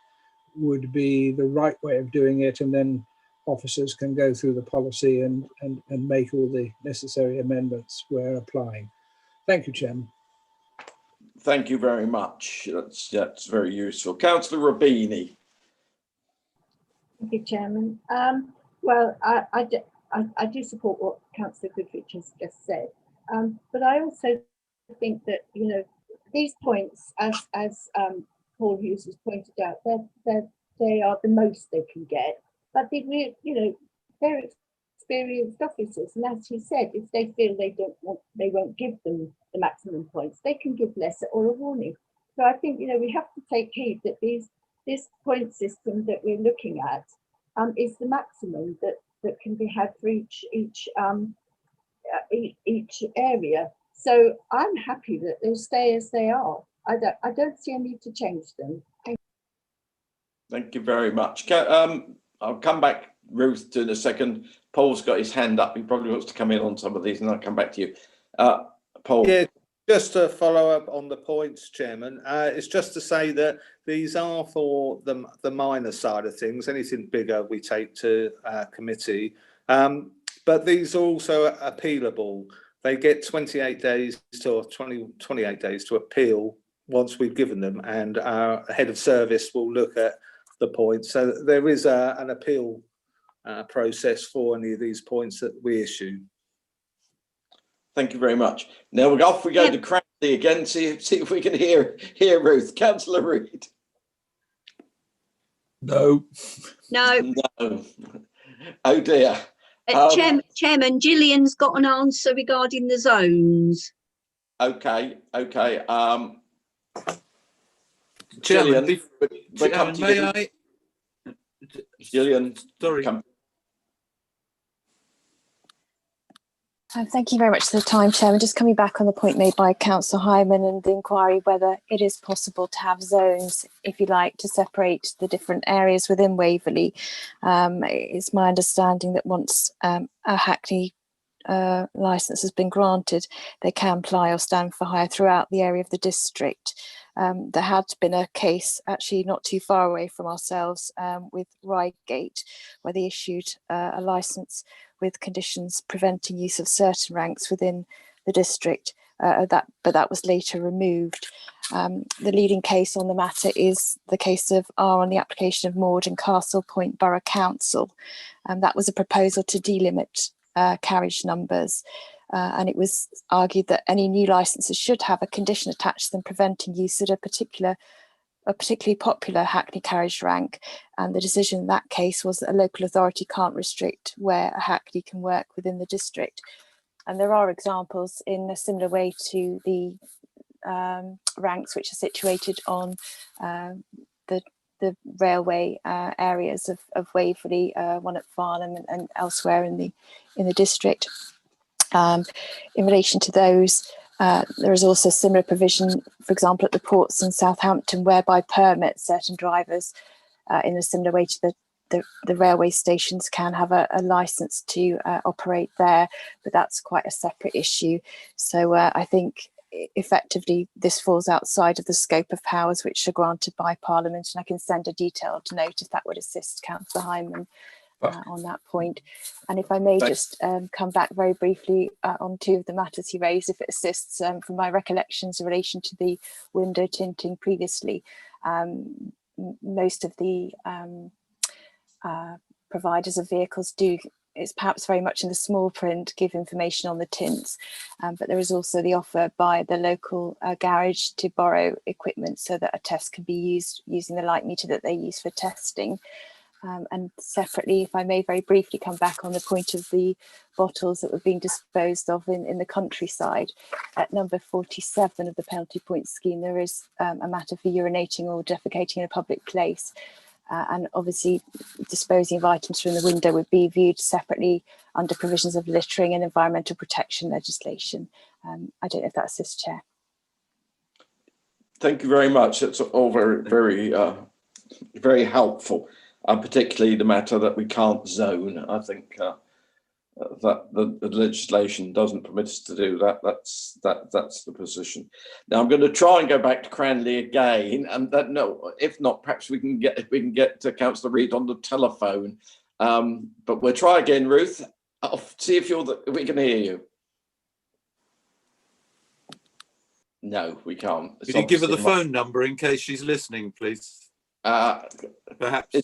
would be the right way of doing it, and then officers can go through the policy and make all the necessary amendments where applying. Thank you, Chairman. Thank you very much. That's very useful. Councillor Rabini. Thank you, Chairman. Well, I do support what Councillor Goodrich has just said, but I also think that, you know, these points, as Paul Hughes has pointed out, they are the most they can get, but they're experienced officers, and as he said, if they feel they won't give them the maximum points, they can give less or a warning. So I think, you know, we have to take heed that this point system that we're looking at is the maximum that can be had for each area. So I'm happy that they'll stay as they are. I don't see a need to change them. Thank you very much. I'll come back, Ruth, in a second. Paul's got his hand up. He probably wants to come in on some of these, and I'll come back to you. Paul. Yeah, just to follow up on the points, Chairman, it's just to say that these are for the minor side of things. Anything bigger we take to committee, but these are also appealable. They get 28 days to 28 days to appeal once we've given them, and our head of service will look at the points. So there is an appeal process for any of these points that we issue. Thank you very much. Now we go to Cranley again, see if we can hear Ruth. Councillor Reed. No. No. No. Oh dear. Chairman, Gillian's got an answer regarding the zones. Okay. Chairman, Gillian, may I? Gillian, sorry. Thank you very much for the time, Chairman. Just coming back on the point made by Councillor Hyman and the inquiry whether it is possible to have zones, if you like, to separate the different areas within Waverley. It's my understanding that once a Hackney licence has been granted, they can ply or stand for hire throughout the area of the district. There had been a case actually not too far away from ourselves with Reigate, where they issued a licence with conditions preventing use of certain ranks within the district, but that was later removed. The leading case on the matter is the case of R on the application of Maud and Castle Point Borough Council. That was a proposal to delimit carriage numbers, and it was argued that any new licences should have a condition attached to them preventing use at a particularly popular Hackney carriage rank, and the decision in that case was that a local authority can't restrict where a Hackney can work within the district. And there are examples in a similar way to the ranks which are situated on the railway areas of Waverley, one at Farnham and elsewhere in the district. In relation to those, there is also similar provision, for example, at the ports in Southampton, whereby permits certain drivers in a similar way to the railway stations can have a license to operate there, but that's quite a separate issue. So I think effectively this falls outside of the scope of powers which are granted by Parliament, and I can send a detailed note if that would assist Councillor Hyman on that point. And if I may just come back very briefly on two of the matters he raised, if it assists, from my recollections in relation to the window tinting previously, most of the providers of vehicles do, it's perhaps very much in the small print, give information on the tints, but there is also the offer by the local garage to borrow equipment so that a test can be used using the light meter that they use for testing. And separately, if I may very briefly come back on the point of the bottles that were being disposed of in the countryside, at number 47 of the penalty point scheme, there is a matter for urinating or defecating in a public place. And obviously disposing of items from the window would be viewed separately under provisions of littering and environmental protection legislation. I don't know if that assists, Chair. Thank you very much. It's all very helpful, particularly the matter that we can't zone. I think that the legislation doesn't permit us to do that. That's the position. Now I'm going to try and go back to Cranley again, and if not, perhaps we can get to Councillor Reed on the telephone. But we'll try again, Ruth. I'll see if we can hear you. No, we can't. Could you give her the phone number in case she's listening, please? Perhaps.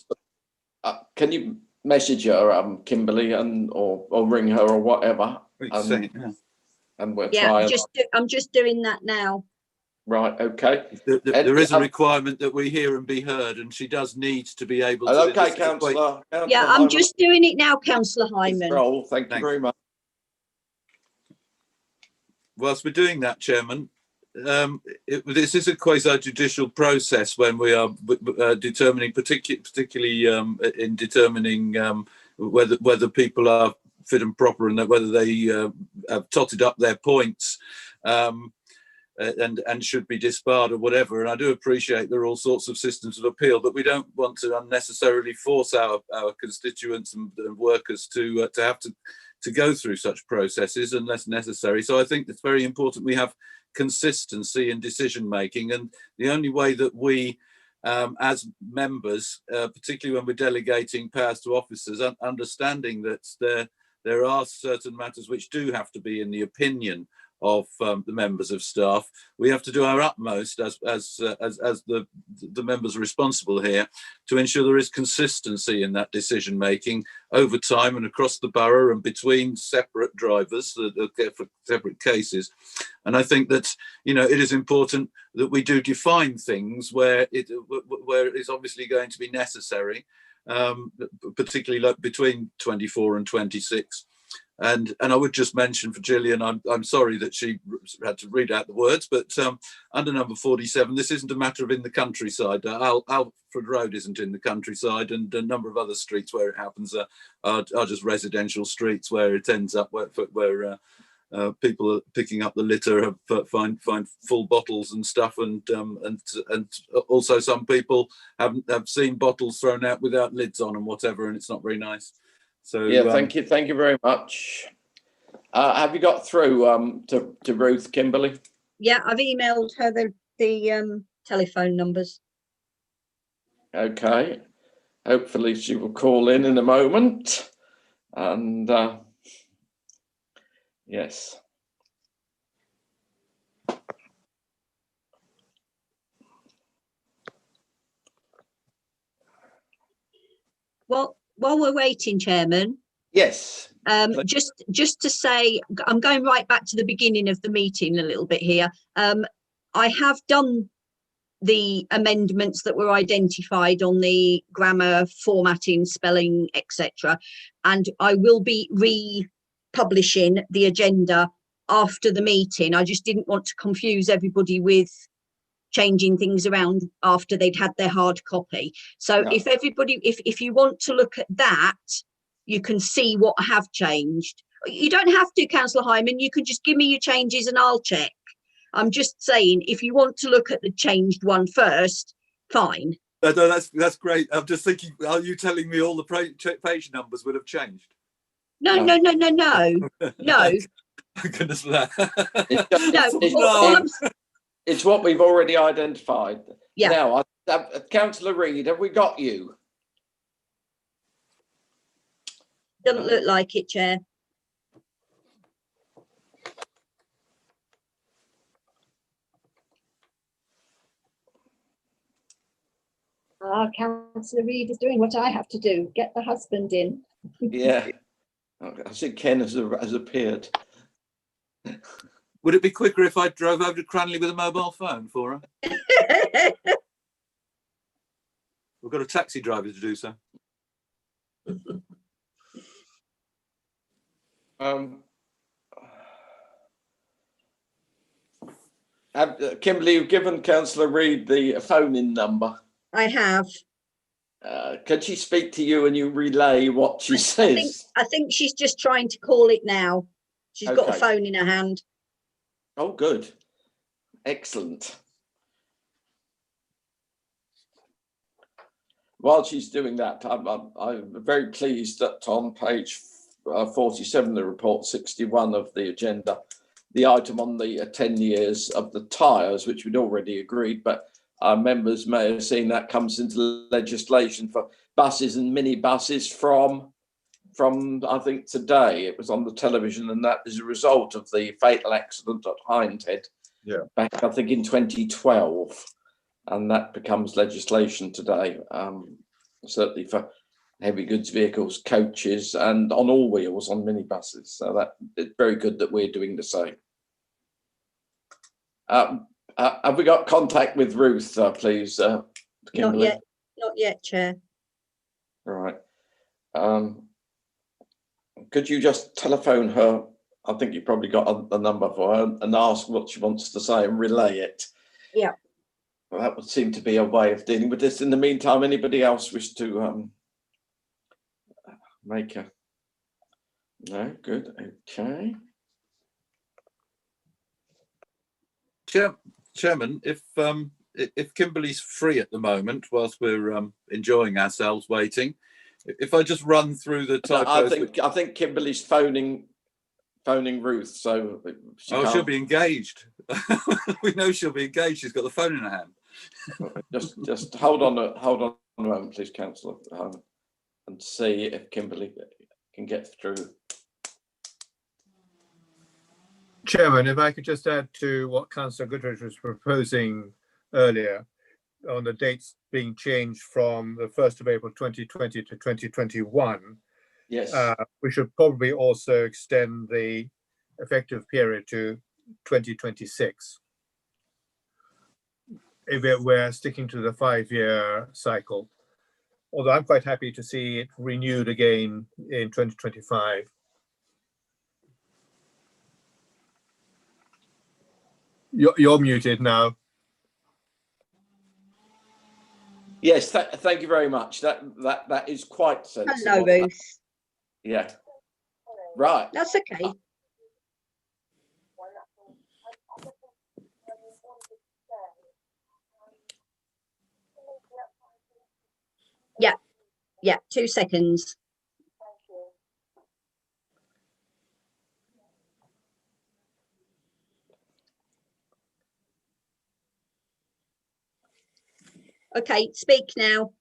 Can you message her, Kimberly, or ring her or whatever? And we'll try. I'm just doing that now. Right. Okay. There is a requirement that we hear and be heard, and she does need to be able to. Okay, Councillor. Yeah, I'm just doing it now, Councillor Hyman. Thank you very much. Whilst we're doing that, Chairman, this is a quasi-judicial process when we are determining, particularly in determining whether people are fit and proper and whether they have totted up their points and should be disbarred or whatever. And I do appreciate there are all sorts of systems of appeal, but we don't want to unnecessarily force our constituents and workers to have to go through such processes unless necessary. So I think it's very important we have consistency in decision making, and the only way that we as members, particularly when we're delegating powers to officers, understanding that there are certain matters which do have to be in the opinion of the members of staff, we have to do our utmost as the members responsible here to ensure there is consistency in that decision making over time and across the borough and between separate drivers for separate cases. And I think that it is important that we do define things where it is obviously going to be necessary, particularly like between 24 and 26. And I would just mention for Gillian, I'm sorry that she had to read out the words, but under number 47, this isn't a matter of in the countryside. Alfred Road isn't in the countryside, and a number of other streets where it happens are just residential streets where it ends up where people are picking up the litter, find full bottles and stuff, and also some people have seen bottles thrown out without lids on and whatever, and it's not very nice. So yeah, thank you very much. Have you got through to Ruth, Kimberly? Yeah, I've emailed her the telephone numbers. Okay, hopefully she will call in a moment. And yes. Well, while we're waiting, Chairman. Yes. Just to say, I'm going right back to the beginning of the meeting a little bit here. I have done the amendments that were identified on the grammar, formatting, spelling, etc. And I will be republishing the agenda after the meeting. I just didn't want to confuse everybody with changing things around after they'd had their hard copy. So no. If you want to look at that, you can see what I have changed. You don't have to, Councillor Hyman. You can just give me your changes and I'll check. I'm just saying, if you want to look at the changed one first, fine. No, that's great. I'm just thinking, are you telling me all the page numbers would have changed? No. No. Goodness me. No. It's what we've already identified. Yeah. Now, Councillor Reed, have we got you? Doesn't look like it, Chair. Councillor Reed is doing what I have to do, get the husband in. Yeah. I see Ken has appeared. Would it be quicker if I drove over to Cranley with a mobile phone for her? We've got a taxi driver to do so. Kimberly, you've given Councillor Reed the phone-in number. I have. Can she speak to you and you relay what she says? I think she's just trying to call it now. She's got a phone in her hand. Oh, good. Excellent. While she's doing that, I'm very pleased that on page 47 of the report, 61 of the agenda, the item on the 10 years of the tyres, which we'd already agreed, but our members may have seen that comes into legislation for buses and minibuses from I think today. It was on the television, and that is a result of the fatal accident at Hindhead back, I think, in 2012, and that becomes legislation today, certainly for heavy goods vehicles, coaches, and on all wheels on minibuses. So that it's very good that we're doing the same. Have we got contact with Ruth, please? Kimberly? Not yet, Chair. All right. Could you just telephone her? I think you probably got a number for her, and ask what she wants to say and relay it. Yeah. Well, that would seem to be a way of dealing with this. In the meantime, anybody else wish to make a... No? Good. Okay. Chairman, if Kimberly's free at the moment, whilst we're enjoying ourselves waiting, if I just run through the typos. I think Kimberly's phoning Ruth, so she'll be engaged. We know she'll be engaged. She's got the phone in her hand. Just hold on a moment, please, Councillor, and see if Kimberly can get through. Chairman, if I could just add to what Councillor Goodrich was proposing earlier on the dates being changed from the 1st of April 2020 to 2021. Yes. We should probably also extend the effective period to 2026. If we're sticking to the 5-year cycle, although I'm quite happy to see it renewed again in 2025. You're muted now. Yes, thank you very much. That is quite sensible. Hello, Ruth. Yeah. Right. That's okay. Yeah, 2 seconds. Okay, speak now.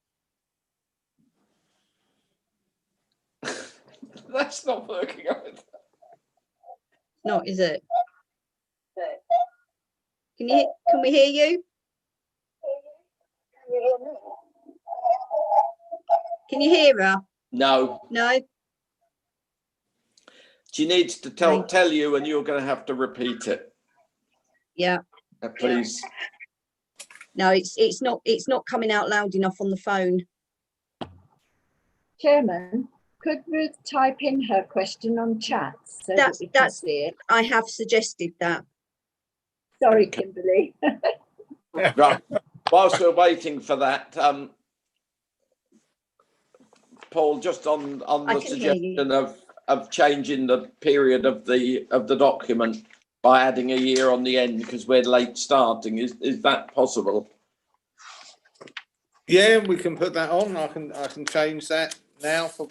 That's not working either. Not, is it? Can we hear you? Can you hear her? No. No. She needs to tell you, and you're going to have to repeat it. Yeah. Please. No, it's not coming out loud enough on the phone. Chairman, could Ruth type in her question on chat so that we can see it? I have suggested that. Sorry, Kimberly. Right. Whilst we're waiting for that, Paul, just on the suggestion of of changing the period of the document by adding a year on the end because we're late starting. Is that possible? Yeah, we can put that on. I can change that now for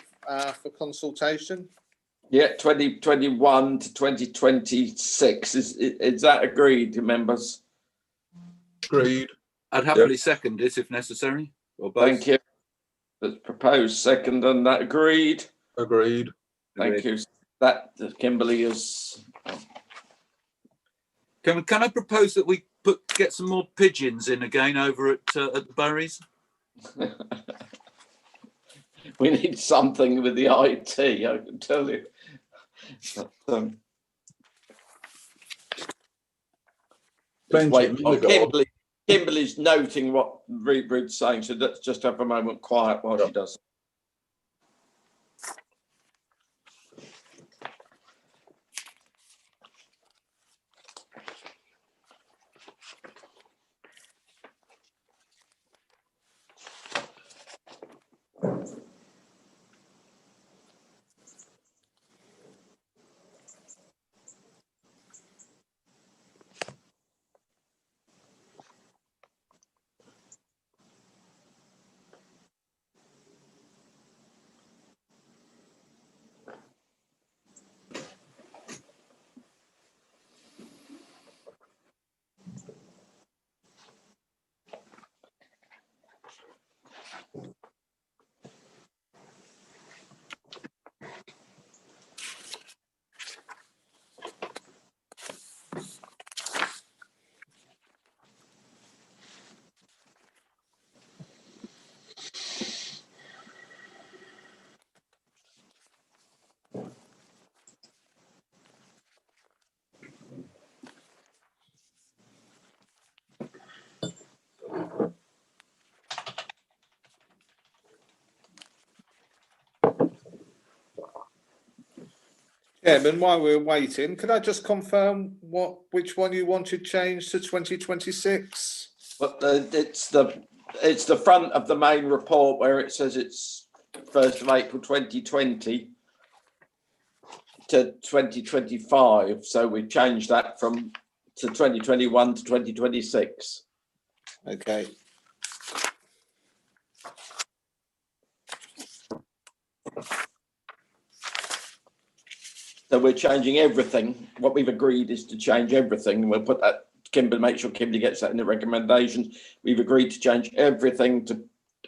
consultation. Yeah, 2021 to 2026. Is that agreed, members? Agreed. I'd happily second it if necessary. Or both. Thank you. That's proposed. Second, and that agreed. Agreed. Thank you. That Kimberly is. Can I propose that we get some more pigeons in again over at the Burries? We need something with the IT, I can tell you. But, Kimberly's noting what Reed's saying, so let's just have a moment quiet while she does. Chairman, while we're waiting, could I just confirm which one you wanted changed to 2026? But it's the front of the main report where it says it's 1st of April 2020 to 2025. So we changed that to 2021 to 2026. Okay. So we're changing everything. What we've agreed is to change everything. We'll put that, Kimberly, make sure Kimberly gets that in the recommendations. We've agreed to change everything to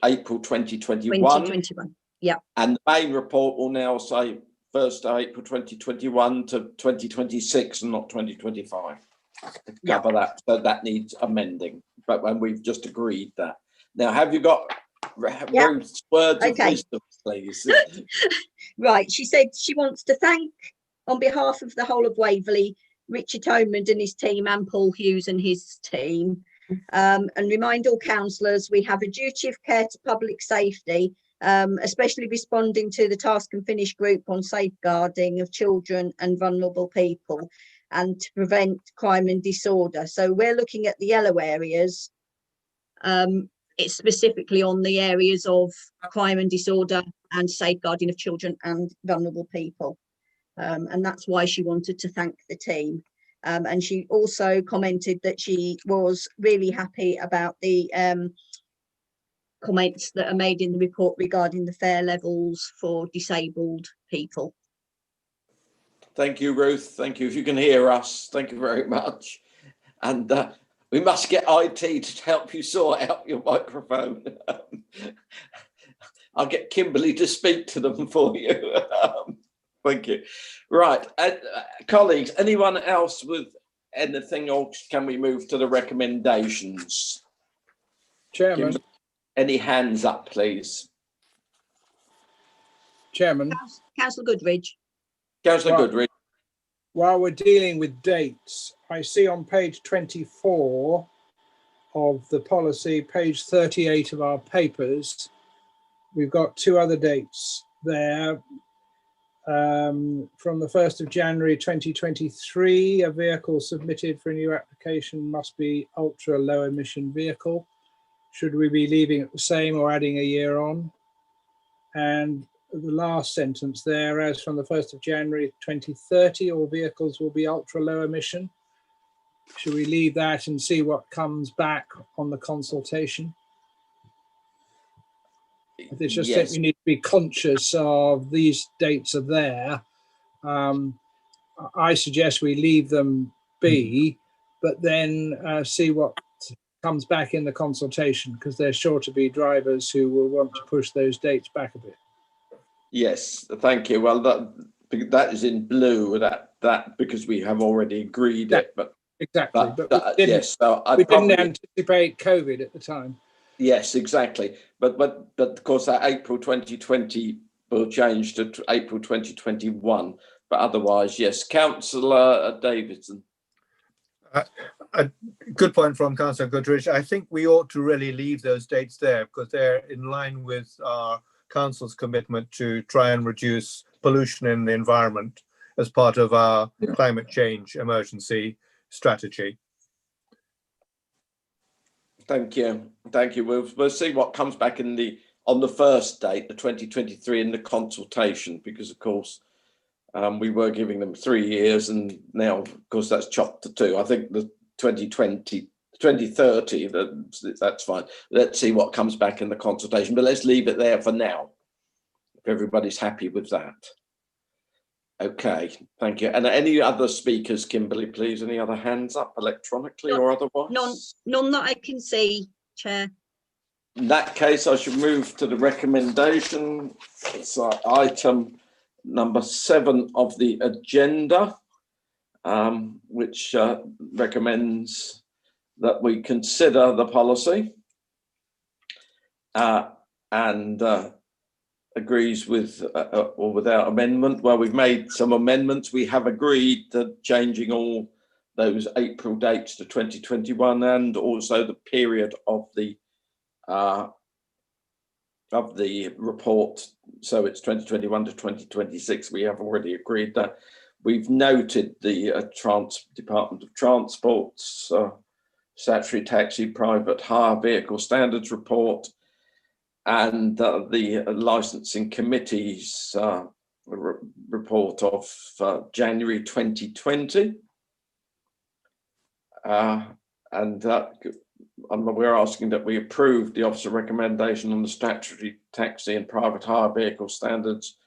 April 2021. 2021, yeah. And the main report will now say 1st of April 2021 to 2026 and not 2025. To cover that, so that needs amending. But when we've just agreed that. Now, have you got Ruth's words of wisdom, please? Right, she said she wants to thank, on behalf of the whole of Waverley, Richard Homond and his team and Paul Hughes and his team, and remind all councillors we have a duty of care to public safety, especially responding to the task and finish group on safeguarding of children and vulnerable people and to prevent crime and disorder. So we're looking at the yellow areas. It's specifically on the areas of crime and disorder and safeguarding of children and vulnerable people. And that's why she wanted to thank the team. And she also commented that she was really happy about the comments that are made in the report regarding the fare levels for disabled people. Thank you, Ruth. Thank you. If you can hear us, thank you very much. And we must get IT to help you sort out your microphone. I'll get Kimberly to speak to them for you. Thank you. Right, colleagues, anyone else with anything, or can we move to the recommendations? Chairman. Any hands up, please? Chairman. Councillor Goodrich. Councillor Goodrich. While we're dealing with dates, I see on page 24 of the policy, page 38 of our papers, we've got two other dates there. From the 1st of January 2023, a vehicle submitted for a new application must be ultra low emission vehicle. Should we be leaving it the same or adding a year on? And the last sentence there, as from the 1st of January 2030, all vehicles will be ultra low emission. Should we leave that and see what comes back on the consultation? It's just that we need to be conscious of these dates are there. I suggest we leave them be, but then see what comes back in the consultation, because there's sure to be drivers who will want to push those dates back a bit. Yes, thank you. Well, that is in blue, that because we have already agreed it, but exactly. But we yes, so we didn't anticipate COVID at the time. Yes, exactly. But of course that April 2020 will change to April 2021. But otherwise, yes. Councillor Davidson. A good point from Councillor Goodrich. I think we ought to really leave those dates there because they're in line with our council's commitment to try and reduce pollution in the environment as part of our climate change emergency strategy. Thank you. Thank you. We'll see what comes back on the first date, the 2023, in the consultation, because of course we were giving them 3 years, and now of course that's chopped to 2. I think the 2030, that's fine. Let's see what comes back in the consultation, but let's leave it there for now, if everybody's happy with that. Okay, thank you. And any other speakers, Kimberly, please? Any other hands up electronically or otherwise? None that I can see, Chair. In that case, I should move to the recommendation. It's item number 7 of the agenda, which recommends that we consider the policy and agrees with or without amendment. Well, we've made some amendments. We have agreed to changing all those April dates to 2021, and also the period of the report, so it's 2021 to 2026. We have already agreed that. We've noted the Department of Transport's statutory taxi private hire vehicle standards report, and the licensing committee's report of January 2020. We're asking that we approve the officer recommendation on the statutory taxi and private hire vehicle standards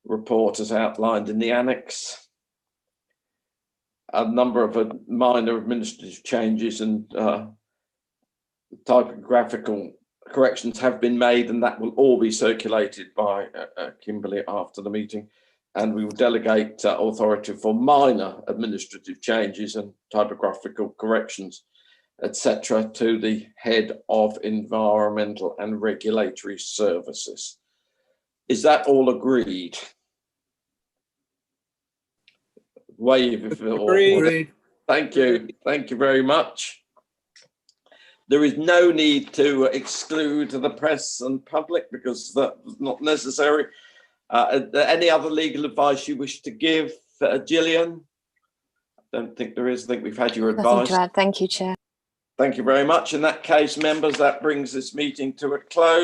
report as outlined in the annex. A number of minor administrative changes and typographical corrections have been made, and that will all be circulated by Kimberly after the meeting, and we will delegate authority for minor administrative changes and typographical corrections, etc., to the head of environmental and regulatory services. Is that all agreed? Wave if Agreed. Thank you. Thank you very much. There is no need to exclude the press and public because that's not necessary. Any other legal advice you wish to give, Gillian? I don't think there is. I think we've had your advice. Nothing to add. Thank you, Chair. Thank you very much. In that case, members, that brings this meeting to a close.